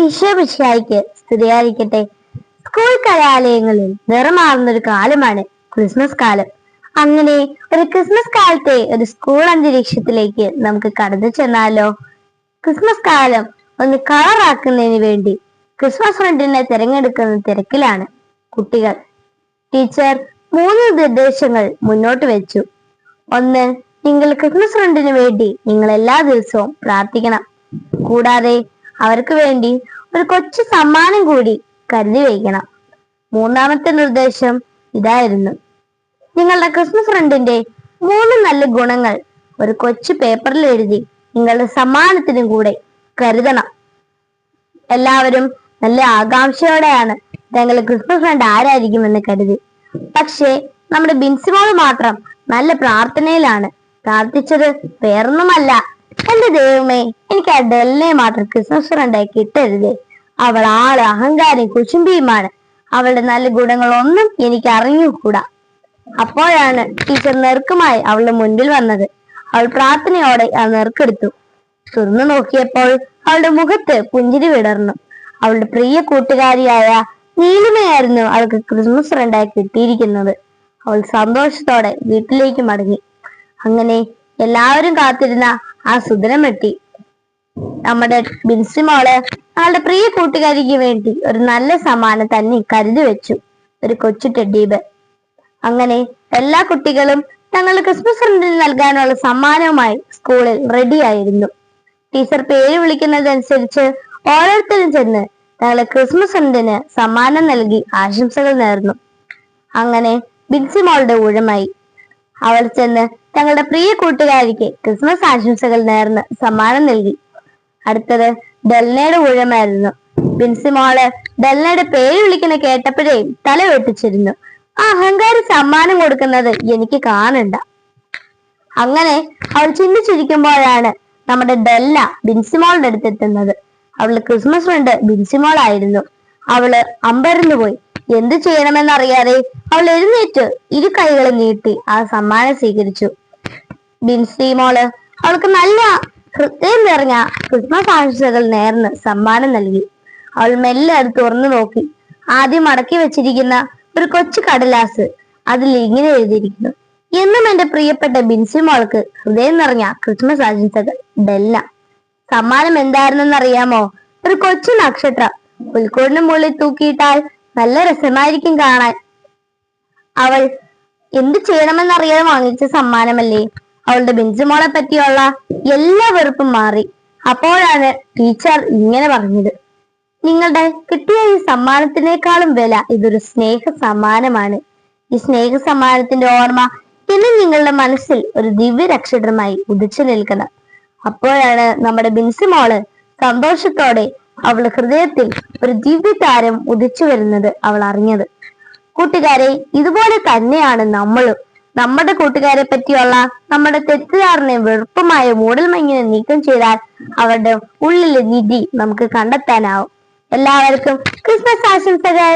ഈശോമിശിഹായ്ക്ക് സ്തുതിയായിരിക്കട്ടെ. സ്കൂൾ കലാലയങ്ങളിൽ നിറമാർന്ന ഒരു കാലമാണ് ക്രിസ്മസ് കാലം. അങ്ങനെ ഒരു ക്രിസ്മസ് കാലത്തെ ഒരു സ്കൂൾ അന്തരീക്ഷത്തിലേക്ക് നമുക്ക് കടന്നു ചെന്നാലോ? ക്രിസ്മസ് കാലം ഒന്ന് കളറാക്കുന്നതിന് വേണ്ടി ക്രിസ്മസ് ഫ്രണ്ടിനെ തിരഞ്ഞെടുക്കുന്ന തിരക്കിലാണ് കുട്ടികൾ. ടീച്ചർ 3 നിർദ്ദേശങ്ങൾ മുന്നോട്ട് വെച്ചു. 1, നിങ്ങൾ ക്രിസ്മസ് ഫ്രണ്ടിന് വേണ്ടി നിങ്ങൾ എല്ലാ ദിവസവും പ്രാർത്ഥിക്കണം. കൂടാതെ അവർക്ക് വേണ്ടി ഒരു കൊച്ചു സമ്മാനം കൂടി കരുതി വയ്ക്കണം. 3ാമത്തെ നിർദ്ദേശം ഇതായിരുന്നു: നിങ്ങളുടെ ക്രിസ്മസ് ഫ്രണ്ടിന്റെ 3 നല്ല ഗുണങ്ങൾ ഒരു കൊച്ചു പേപ്പറിൽ എഴുതി നിങ്ങളുടെ സമ്മാനത്തിനും കൂടെ കരുതണം. എല്ലാവരും നല്ല ആകാംക്ഷയോടെയാണ് ഞങ്ങളുടെ ക്രിസ്മസ് ഫ്രണ്ട് ആരായിരിക്കുമെന്ന് കരുതി. പക്ഷേ നമ്മുടെ ബിൻസിമോൾ മാത്രം നല്ല പ്രാർത്ഥനയിലാണ്. പ്രാർത്ഥിച്ചത് വേറൊന്നുമല്ല: എന്റെ ദൈവമേ, എനിക്ക് ആ ഡെല്ലിനെ മാത്രം ക്രിസ്മസ് ഫ്രണ്ടായി കിട്ടരുതേ. അവൾ ആള് അഹങ്കാരം കുശുംബിയുമാണ്. അവളുടെ നല്ല ഗുണങ്ങളൊന്നും എനിക്ക് അറിഞ്ഞുകൂടാ. അപ്പോഴാണ് ടീച്ചർ നെറുക്കുമായി അവളുടെ മുൻപിൽ വന്നത്. അവൾ പ്രാർത്ഥനയോടെ ആ നെറുക്കെടുത്തു. തുറന്നു നോക്കിയപ്പോൾ അവളുടെ മുഖത്ത് പുഞ്ചിരി വിടർന്നു. അവളുടെ പ്രിയ കൂട്ടുകാരിയായ നീലിമയായിരുന്നു അവൾക്ക് ക്രിസ്മസ് ഫ്രണ്ടായി കിട്ടിയിരിക്കുന്നത്. അവൾ സന്തോഷത്തോടെ വീട്ടിലേക്ക് മടങ്ങി. അങ്ങനെ എല്ലാവരും കാത്തിരുന്ന ആ സുദിനമെത്തി. നമ്മുടെ ബിൻസിമോള് അവളുടെ പ്രിയ കൂട്ടുകാരിക്ക് വേണ്ടി ഒരു നല്ല സമ്മാനം തന്നെ കരുതി വെച്ചു: ഒരു കൊച്ചു ടെഡ്ഡി ബെയർ. അങ്ങനെ എല്ലാ കുട്ടികളും തങ്ങളുടെ ക്രിസ്മസ് ഫ്രണ്ടിന് നൽകാനുള്ള സമ്മാനവുമായി സ്കൂളിൽ റെഡി ആയിരുന്നു. ടീച്ചർ പേര് വിളിക്കുന്നതനുസരിച്ച് ഓരോരുത്തരും ചെന്ന് തങ്ങളുടെ ക്രിസ്മസ് ഫ്രണ്ടിന് സമ്മാനം നൽകി ആശംസകൾ നേർന്നു. അങ്ങനെ ബിൻസിമോളുടെ ഊഴമായി. അവൾ ചെന്ന് തങ്ങളുടെ പ്രിയ കൂട്ടുകാരിക്ക് ക്രിസ്മസ് ആശംസകൾ നേർന്ന് സമ്മാനം നൽകി. അടുത്തത് ഡെൽനയുടെ ഊഴമായിരുന്നു. ബിൻസിമോള് ഡെൽനയുടെ പേര് വിളിക്കുന്ന കേട്ടപ്പോഴേ തല വെട്ടിച്ചിരുന്നു. ആ അഹങ്കാരി സമ്മാനം കൊടുക്കുന്നത് എനിക്ക് കാണണ്ട. അങ്ങനെ അവൾ ചിന്തിച്ചിരിക്കുമ്പോഴാണ് നമ്മുടെ ഡെല്ല ബിൻസിമോളുടെ അടുത്തെത്തുന്നത്. അവളുടെ ക്രിസ്മസ് ഫ്രണ്ട് ബിൻസിമോൾ ആയിരുന്നു. അവള് അമ്പരന്നു പോയി. എന്തു ചെയ്യണമെന്നറിയാതെ അവൾ എഴുന്നേറ്റ് 2 കൈകളും നീട്ടി ആ സമ്മാനം സ്വീകരിച്ചു. ബിൻസിമോള് അവൾക്ക് നല്ല ഹൃദയം നിറഞ്ഞ ക്രിസ്മസ് ആശംസകൾ നേർന്ന് സമ്മാനം നൽകി. അവൾ മെല്ലെ അത് തുറന്നു നോക്കി. ആദ്യം മടക്കി വെച്ചിരിക്കുന്ന ഒരു കൊച്ചു കടലാസ്. അതിൽ ഇങ്ങനെ എഴുതിയിരിക്കുന്നു: എന്നും എന്റെ പ്രിയപ്പെട്ട ബിൻസിമോൾക്ക് ഹൃദയം നിറഞ്ഞ ക്രിസ്മസ് ആശംസകൾ, ഡെല്ല. സമ്മാനം എന്തായിരുന്നെന്ന് അറിയാമോ? ഒരു കൊച്ചു നക്ഷത്രം. പുൽക്കൂടിന് മുകളിൽ തൂക്കിയിട്ടാൽ നല്ല രസമായിരിക്കും കാണാൻ. അവൾ എന്ത് ചെയ്യണമെന്നറിയാതെ വാങ്ങിച്ച സമ്മാനമല്ലേ. അവളുടെ ബിൻസിമോളെ പറ്റിയുള്ള എല്ലാ വെറുപ്പും മാറി. അപ്പോഴാണ് ടീച്ചർ ഇങ്ങനെ പറഞ്ഞത്: നിങ്ങളുടെ കിട്ടിയ ഈ സമ്മാനത്തിനേക്കാളും വില ഇതൊരു സ്നേഹ സമ്മാനമാണ്. ഈ സ്നേഹ സമ്മാനത്തിന്റെ ഓർമ്മ ഇനി നിങ്ങളുടെ മനസ്സിൽ ഒരു ദിവ്യ നക്ഷത്രമായി ഉദിച്ചു നിൽക്കണം. അപ്പോഴാണ് നമ്മുടെ ബിൻസിമോള് സന്തോഷത്തോടെ അവളുടെ ഹൃദയത്തിൽ ഒരു ദിവ്യ താരം ഉദിച്ചു വരുന്നത് അവൾ അറിഞ്ഞത്. കൂട്ടുകാരെ, ഇതുപോലെ തന്നെയാണ് നമ്മളും. നമ്മുടെ കൂട്ടുകാരെ പറ്റിയുള്ള നമ്മുടെ തെറ്റിദ്ധാരണയും വെറുപ്പുമായ മൂടൽമഞ്ഞിനെ നീക്കം ചെയ്താൽ അവരുടെ ഉള്ളിലെ നിധി നമുക്ക് കണ്ടെത്താനാവും. എല്ലാവർക്കും ക്രിസ്മസ് ആശംസകൾ.